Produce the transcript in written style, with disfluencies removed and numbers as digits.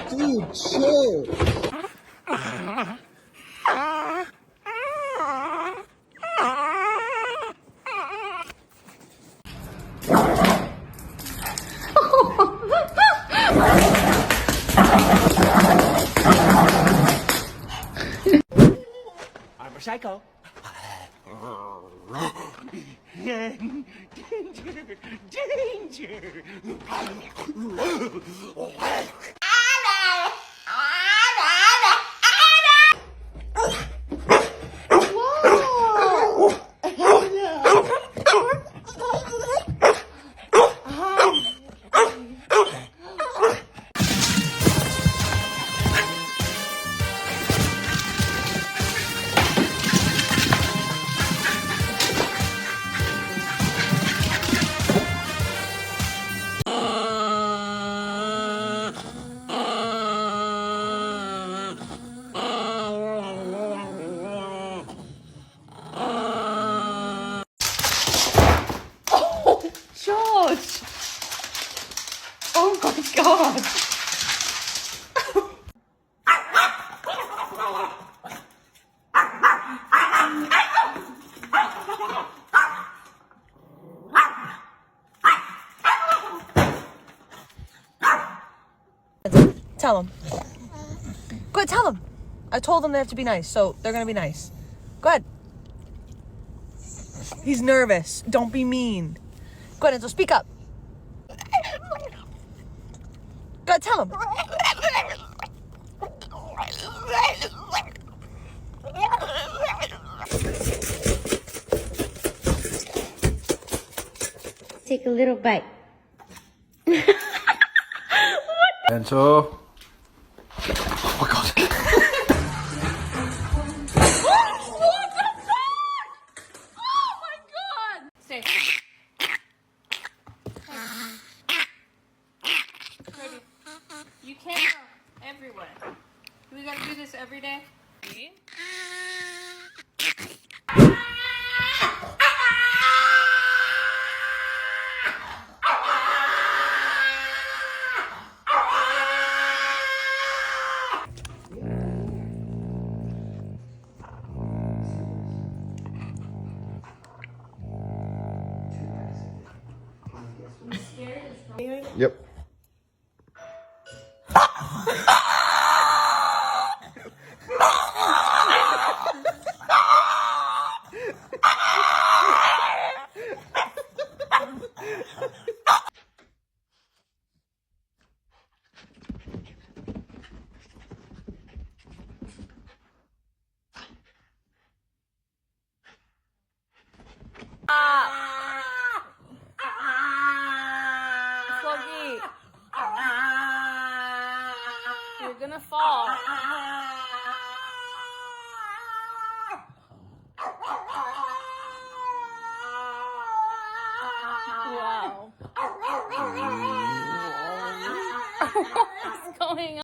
Dude, chill. I'm a psycho. Danger! Danger! George! Oh my god! Tell him. Go ahead, tell him. I told them they have to be nice, so they're gonna be nice. Go ahead. He's nervous. Don't be mean. Go ahead, Enzo, speak up. Go ahead, tell him. Take a little bite. Enzo. Oh my god. Stay. You can't go everywhere. Do we gotta do this every day? See? Yep. Foggy. You're gonna fall. Wow. What's going on?